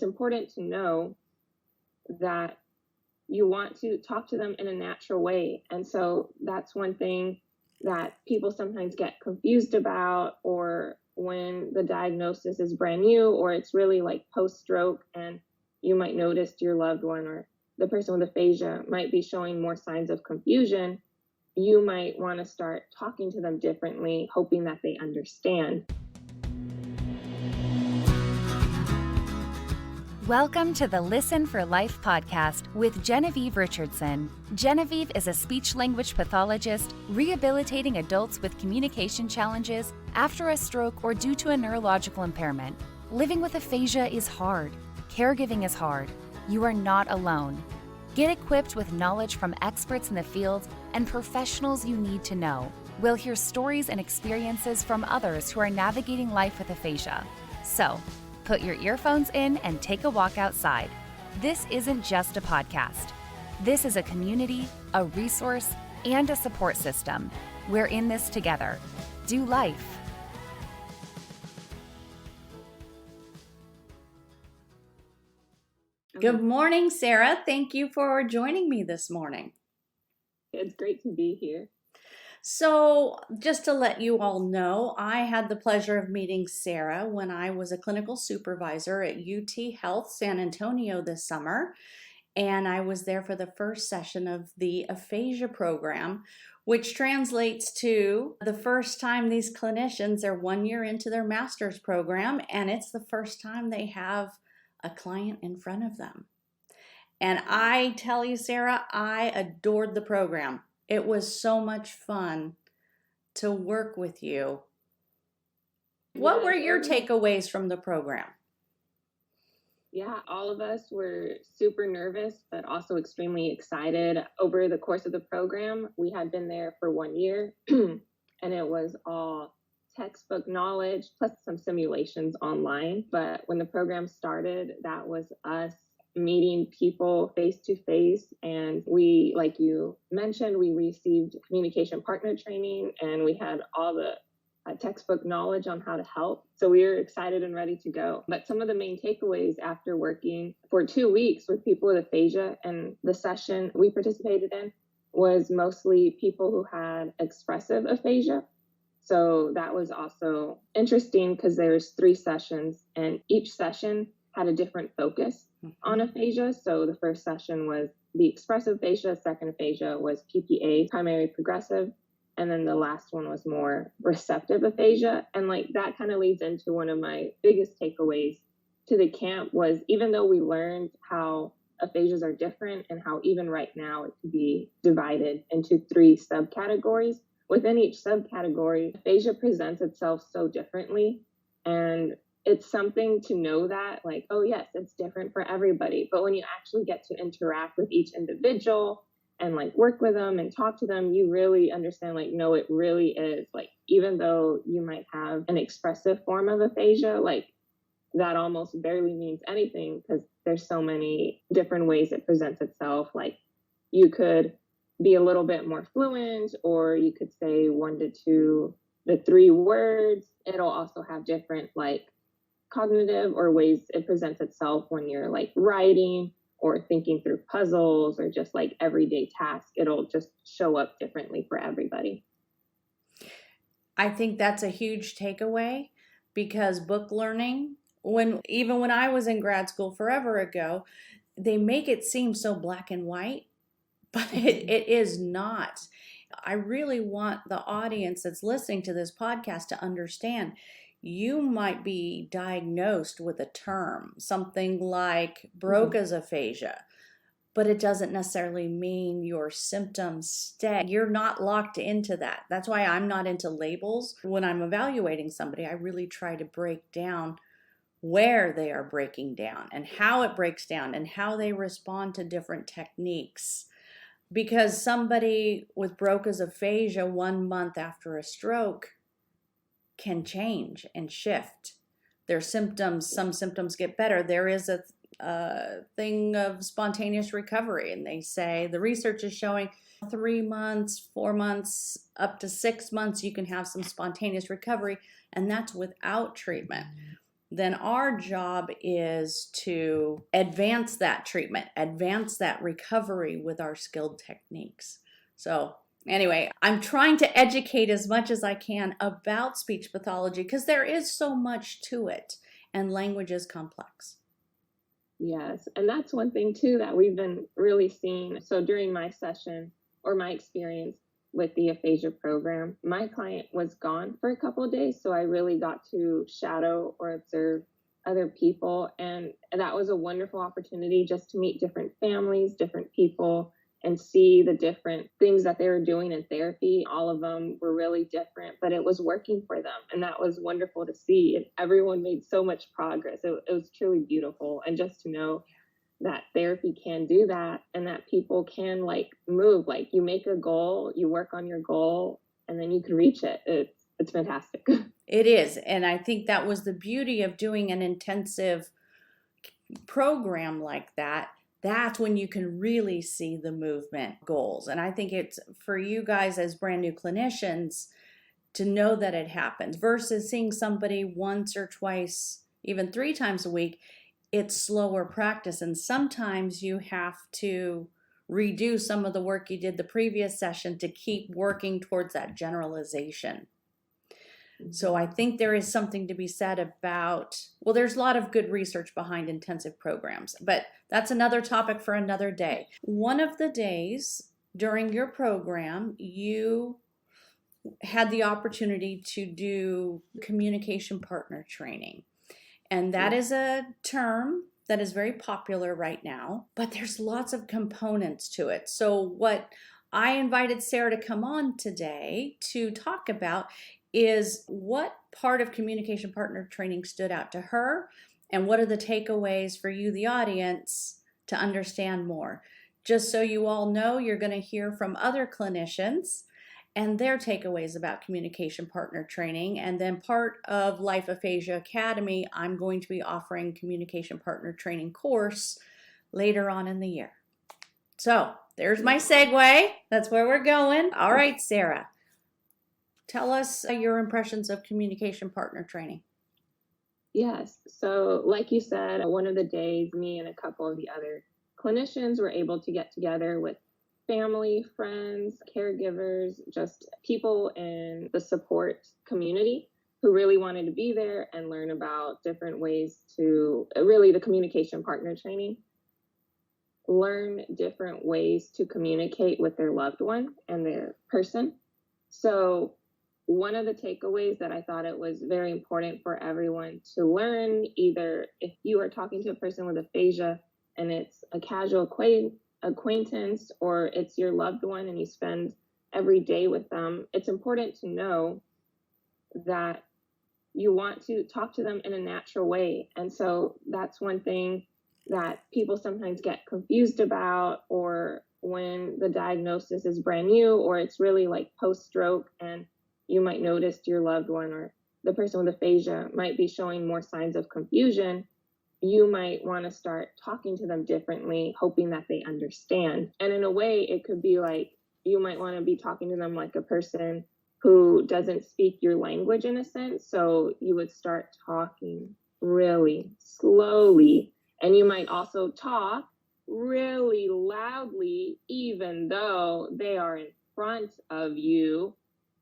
important to know that you want to talk to them in a natural way. And so that's one thing that people sometimes get confused about, or when the diagnosis is brand new, or it's really like post-stroke, and you might notice your loved one or the person with aphasia might be showing more signs of confusion. You might want to start talking to them differently, hoping that they understand. Welcome to the Listen for Life podcast with Genevieve Richardson. Genevieve is a speech-language pathologist rehabilitating adults with communication challenges after a stroke or due to a neurological impairment. Living with aphasia is hard. Caregiving is hard. You are not alone. Get equipped with knowledge from experts in the field and professionals you need to know. We'll hear stories and experiences from others who are navigating life with aphasia. So, put your earphones in and take a walk outside. This isn't just a podcast. This is a community, a resource, and a support system. We're in this together. Do life. Good morning, Sarah. Thank you for joining me this morning. It's great to be here. So, just to let you all know, I had the pleasure of meeting Sarah when I was a clinical supervisor at UT Health San Antonio this summer, and I was there for the first session of the aphasia program, which translates to the first time these clinicians are 1 year into their master's program, and it's the first time they have a client in front of them. And I tell you, Sarah, I adored the program. It was so much fun to work with you. What were your takeaways from the program? Yeah, all of us were super nervous, but also extremely excited. Over the course of the program, we had been there for 1 year, and it was all textbook knowledge, plus some simulations online. But when the program started, that was us meeting people face to face. And we, like you mentioned, we received communication partner training, and we had all the textbook knowledge on how to help. So we were excited and ready to go. But some of the main takeaways after working for 2 weeks with people with aphasia, and the session we participated in was mostly people who had expressive aphasia. So that was also interesting because there's 3 sessions, and each session had a different focus on aphasia. So the first session was the expressive aphasia, second aphasia was PPA, primary progressive, and then the last one was more receptive aphasia. And like that kind of leads into one of my biggest takeaways to the camp was, even though we learned how aphasias are different and how even right now it could be divided into 3 subcategories, within each subcategory, aphasia presents itself so differently. And it's something to know that, like, oh yes, it's different for everybody. But when you actually get to interact with each individual and like work with them and talk to them, you really understand, like, no, it really is like, even though you might have an expressive form of aphasia, like that almost barely means anything because there's so many different ways it presents itself. Like you could be a little bit more fluent, or you could say 1 to 2 to 3 words. It'll also have different like cognitive or ways it presents itself when you're like writing or thinking through puzzles or just like everyday tasks. It'll just show up differently for everybody. I think that's a huge takeaway, because book learning, even when I was in grad school forever ago, they make it seem so black and white, but it is not. I really want the audience that's listening to this podcast to understand you might be diagnosed with a term, something like Broca's aphasia, but it doesn't necessarily mean your symptoms stay. You're not locked into that. That's why I'm not into labels. When I'm evaluating somebody, I really try to break down where they are breaking down and how it breaks down and how they respond to different techniques. Because somebody with Broca's aphasia 1 month after a stroke can change and shift. Their symptoms, some symptoms get better. There is a thing of spontaneous recovery, and they say the research is showing 3 months, 4 months, up to 6 months, you can have some spontaneous recovery, and that's without treatment. then our job is to advance that treatment, advance that recovery with our skilled techniques. So anyway, I'm trying to educate as much as I can about speech pathology because there is so much to it and language is complex. Yes, and that's one thing too that we've been really seeing. So during my session or my experience with the aphasia program, my client was gone for a couple of days, so I really got to shadow or observe other people, and that was a wonderful opportunity just to meet different families, different people, and see the different things that they were doing in therapy. All of them were really different, but it was working for them. And that was wonderful to see. And everyone made so much progress. It was truly beautiful. And just to know that therapy can do that and that people can like move, like you make a goal, you work on your goal, and then you can reach it. It's fantastic. It is. And I think that was the beauty of doing an intensive program like that. That's when you can really see the movement goals. And I think it's for you guys as brand new clinicians to know that it happens versus seeing somebody once or twice, even 3 times a week. It's slower practice. And sometimes you have to redo some of the work you did the previous session to keep working towards that generalization. So I think there is something to be said about, well, there's a lot of good research behind intensive programs, but that's another topic for another day. One of the days during your program, you had the opportunity to do communication partner training. And that is a term that is very popular right now, but there's lots of components to it. So what I invited Sarah to come on today to talk about is what part of communication partner training stood out to her and what are the takeaways for you, the audience, to understand more. Just so you all know, you're going to hear from other clinicians and their takeaways about communication partner training. And then part of Life Aphasia Academy, I'm going to be offering communication partner training course later on in the year. So there's my segue. That's where we're going. All right, Sarah. Tell us your impressions of communication partner training. Yes. So like you said, one of the days, me and a couple of the other clinicians were able to get together with family, friends, caregivers, just people in the support community who really wanted to be there and learn about different ways to, really the communication partner training, learn different ways to communicate with their loved one and their person. So one of the takeaways that I thought it was very important for everyone to learn, either if you are talking to a person with aphasia and it's a casual acquaintance or it's your loved one and you spend every day with them, it's important to know that you want to talk to them in a natural way. And so that's one thing that people sometimes get confused about, or when the diagnosis is brand new or it's really like post-stroke and you might notice your loved one or the person with aphasia might be showing more signs of confusion, you might want to start talking to them differently, hoping that they understand. And in a way, it could be like you might want to be talking to them like a person who doesn't speak your language in a sense. So you would start talking really slowly, and you might also talk really loudly, even though they are in front of you.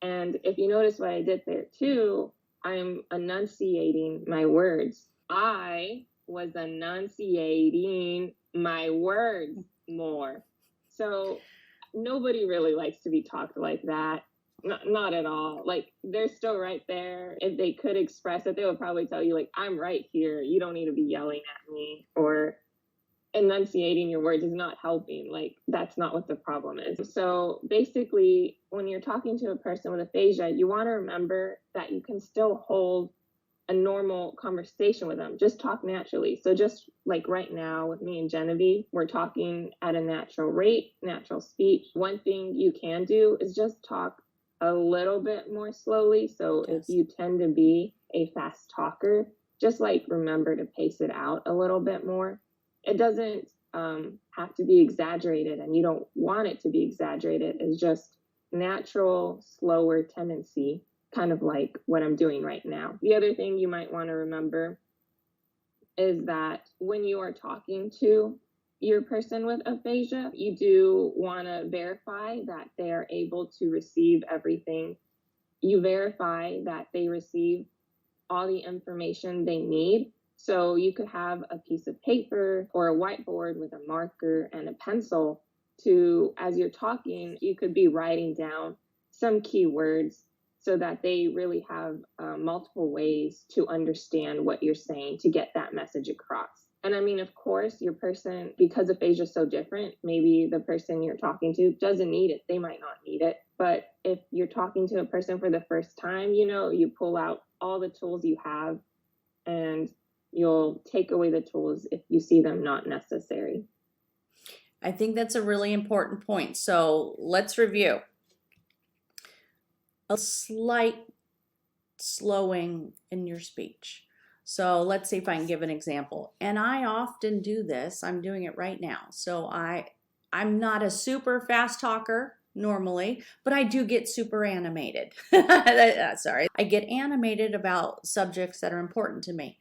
And if you notice what I did there too, I'm enunciating my words. I was enunciating my words more. So nobody really likes to be talked like that. Not at all. Like, they're still right there. If they could express it, they would probably tell you, like, I'm right here. You don't need to be yelling at me, or enunciating your words is not helping. Like, that's not what the problem is. So basically, when you're talking to a person with aphasia, you want to remember that you can still hold a normal conversation with them. Just talk naturally. So just like right now with me and Genevieve, we're talking at a natural rate, natural speech. One thing you can do is just talk a little bit more slowly. So if you tend to be a fast talker, just like remember to pace it out a little bit more. It doesn't have to be exaggerated, and you don't want it to be exaggerated. It's just natural, slower tendency, kind of like what I'm doing right now. The other thing you might want to remember is that when you are talking to your person with aphasia, you do want to verify that they are able to receive everything. You verify that they receive all the information they need. So you could have a piece of paper or a whiteboard with a marker and a pencil to, as you're talking, you could be writing down some keywords so that they really have multiple ways to understand what you're saying to get that message across. And I mean, of course, your person, because aphasia is so different, maybe the person you're talking to doesn't need it. They might not need it. But if you're talking to a person for the first time, you pull out all the tools you have and you'll take away the tools if you see them not necessary. I think that's a really important point. So let's review. A slight slowing in your speech. So let's see if I can give an example. And I often do this. I'm doing it right now. So I'm not a super fast talker normally, but I do get super animated. Sorry. I get animated about subjects that are important to me.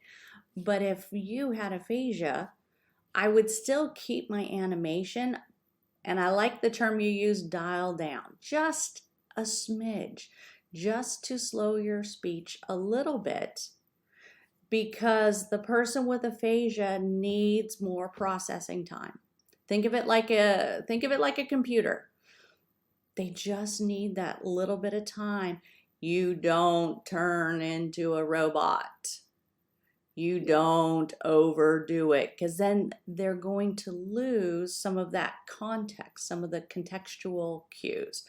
But if you had aphasia, I would still keep my animation. And I like the term you use, dial down, just a smidge, just to slow your speech a little bit, because the person with aphasia needs more processing time. Think of it like a computer. They just need that little bit of time. You don't turn into a robot. You don't overdo it, because then they're going to lose some of that context, some of the contextual cues.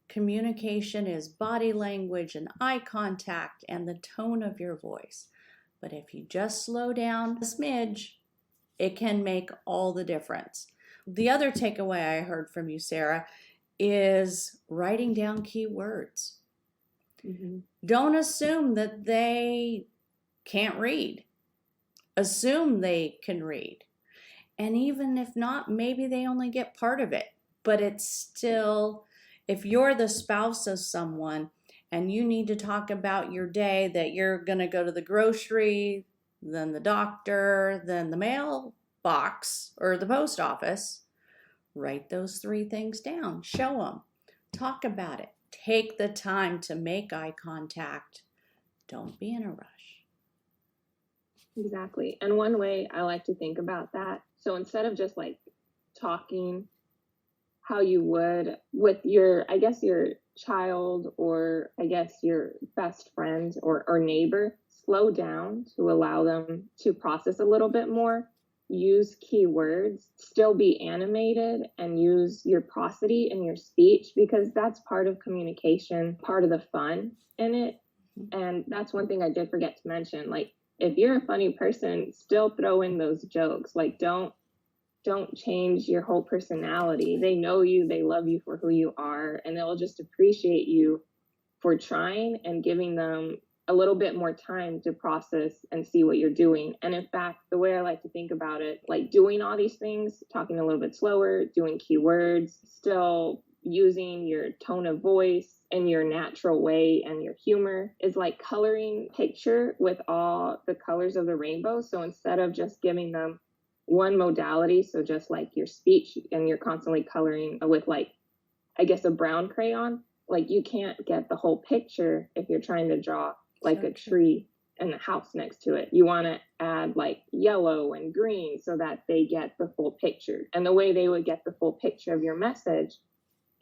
Communication is body language and eye contact and the tone of your voice. But if you just slow down a smidge, it can make all the difference. The other takeaway I heard from you, Sarah, is writing down keywords. Mm-hmm. Don't assume that they can't read. Assume they can read. And even if not, maybe they only get part of it. But it's still, if you're the spouse of someone and you need to talk about your day, that you're going to go to the grocery, then the doctor, then the mailbox or the post office, write those 3 things down. Show them. Talk about it. Take the time to make eye contact. Don't be in a rush. Exactly. And one way I like to think about that, so instead of just like talking how you would with your child, or I guess your best friend or neighbor, slow down to allow them to process a little bit more. Use keywords, still be animated, and use your prosody in your speech, because that's part of communication, part of the fun in it. And that's one thing I did forget to mention. Like, if you're a funny person, still throw in those jokes. Like, don't change your whole personality. They know you, they love you for who you are, and they'll just appreciate you for trying and giving them a little bit more time to process and see what you're doing. And in fact, the way I like to think about it, like doing all these things, talking a little bit slower, doing keywords, still using your tone of voice in your natural way and your humor, is like coloring picture with all the colors of the rainbow. So instead of just giving them one modality, so just like your speech, and you're constantly coloring with like, I guess, a brown crayon, like you can't get the whole picture if you're trying to draw like a tree and a house next to it. You want to add like yellow and green so that they get the full picture. And the way they would get the full picture of your message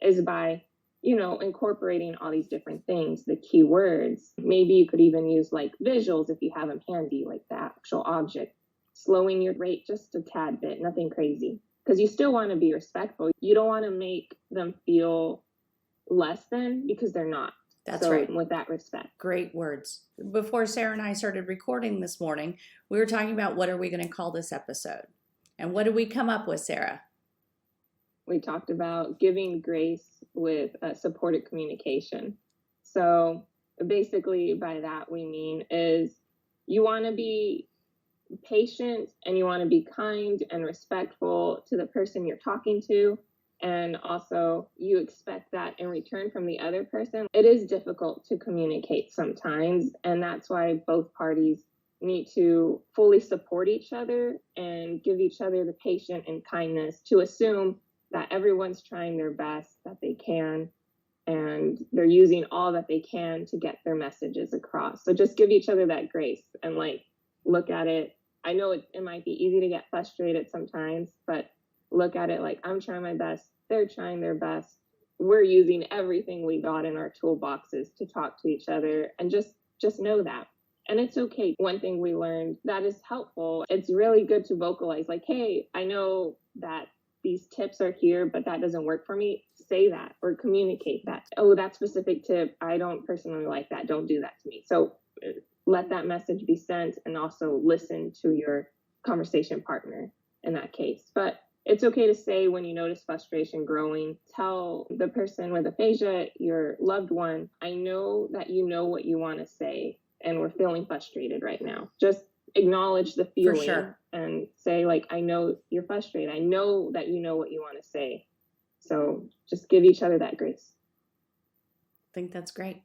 is by, incorporating all these different things, the keywords. Maybe you could even use like visuals if you have them handy, like the actual object. Slowing your rate just a tad bit, nothing crazy, because you still want to be respectful. You don't want to make them feel less than, because they're not. That's right. With that respect. Great words. Before Sarah and I started recording this morning, we were talking about what are we going to call this episode. And what did we come up with, Sarah? We talked about giving grace with supported communication. So basically by that we mean is you want to be patient and you want to be kind and respectful to the person you're talking to. And also you expect that in return from the other person. It is difficult to communicate sometimes. And that's why both parties need to fully support each other and give each other the patience and kindness to assume that everyone's trying their best that they can, and they're using all that they can to get their messages across. So just give each other that grace and like look at it. I know it might be easy to get frustrated sometimes, but look at it like I'm trying my best, they're trying their best. We're using everything we got in our toolboxes to talk to each other, and just know that. And it's okay. One thing we learned that is helpful, it's really good to vocalize like, hey, I know that these tips are here, but that doesn't work for me. Say that or communicate that. Oh, that specific tip, I don't personally like that. Don't do that to me. So let that message be sent, and also listen to your conversation partner in that case. But it's okay to say when you notice frustration growing. Tell the person with aphasia, your loved one, I know that you know what you want to say, and we're feeling frustrated right now. Just acknowledge the feeling. For sure. And say like, I know you're frustrated. I know that you know what you want to say. So just give each other that grace. I think that's great.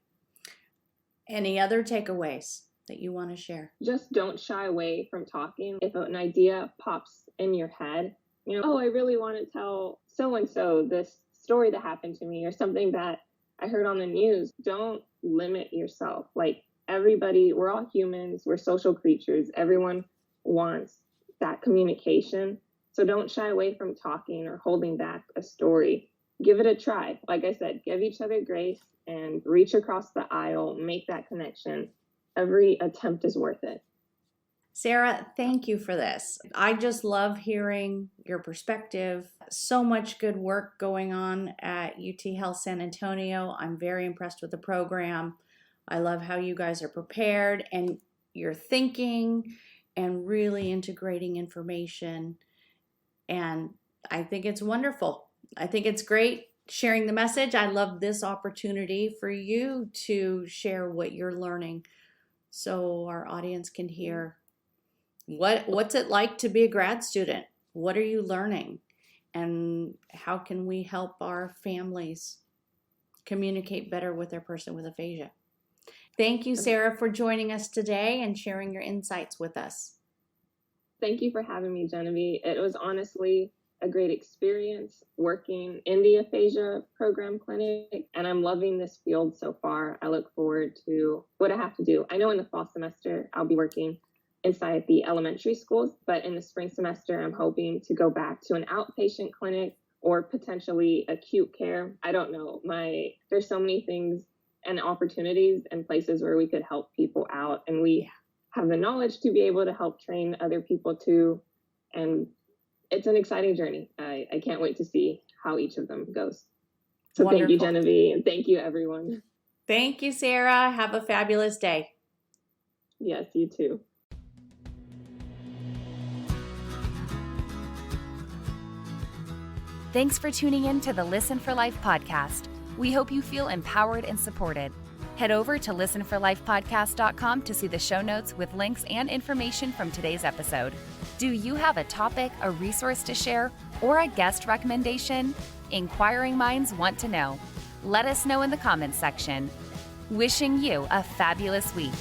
Any other takeaways that you want to share? Just don't shy away from talking. If an idea pops in your head, you know, oh, I really want to tell so-and-so this story that happened to me, or something that I heard on the news. Don't limit yourself. Like, everybody, we're all humans, we're social creatures. Everyone wants that communication. So don't shy away from talking or holding back a story. Give it a try. Like I said, give each other grace and reach across the aisle, make that connection. Every attempt is worth it. Sarah, thank you for this. I just love hearing your perspective. So much good work going on at UT Health San Antonio. I'm very impressed with the program. I love how you guys are prepared and you're thinking and really integrating information. And I think it's wonderful. I think it's great sharing the message. I love this opportunity for you to share what you're learning so our audience can hear what's it like to be a grad student? What are you learning? And how can we help our families communicate better with their person with aphasia? Thank you, Sarah, for joining us today and sharing your insights with us. Thank you for having me, Genevieve. It was honestly a great experience working in the aphasia program clinic, and I'm loving this field so far. I look forward to what I have to do. I know in the fall semester, I'll be working inside the elementary schools, but in the spring semester, I'm hoping to go back to an outpatient clinic or potentially acute care. I don't know. There's so many things and opportunities and places where we could help people out, and we have the knowledge to be able to help train other people too. And it's an exciting journey. I can't wait to see how each of them goes. So Wonderful. Thank you, Genevieve, and thank you, everyone. Thank you, Sarah. Have a fabulous day. Yes, you too. Thanks for tuning in to the Listen for Life podcast. We hope you feel empowered and supported. Head over to listenforlifepodcast.com to see the show notes with links and information from today's episode. Do you have a topic, a resource to share, or a guest recommendation? Inquiring minds want to know. Let us know in the comments section. Wishing you a fabulous week.